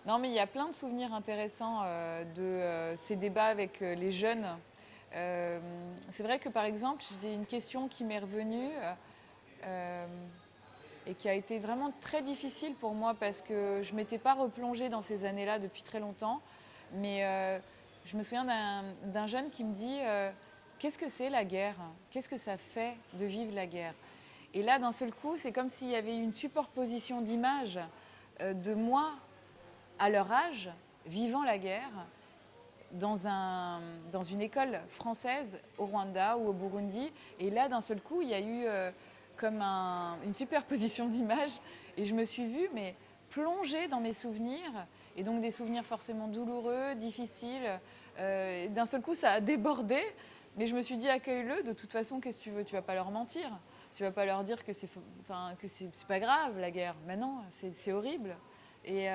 Non, mais il y a plein de souvenirs intéressants de ces débats avec les jeunes. Euh, c'est vrai que par exemple, j'ai une question qui m'est revenue euh, et qui a été vraiment très difficile pour moi parce que je ne m'étais pas replongée dans ces années-là depuis très longtemps. Mais je me souviens d'un jeune qui me dit qu'est-ce que c'est la guerre? Qu'est-ce que ça fait de vivre la guerre? Et là, d'un seul coup, c'est comme s'il y avait une superposition d'images de moi à leur âge, vivant la guerre, dans une école française au Rwanda ou au Burundi. Et là, d'un seul coup, il y a eu comme une superposition d'images. Et je me suis vue, mais plongée dans mes souvenirs. Et donc des souvenirs forcément douloureux, difficiles. D'un seul coup, ça a débordé. Mais je me suis dit, accueille-le. De toute façon, qu'est-ce que tu veux? Tu vas pas leur mentir. Tu vas pas leur dire que c'est pas grave, la guerre. Mais non, c'est horrible. Et,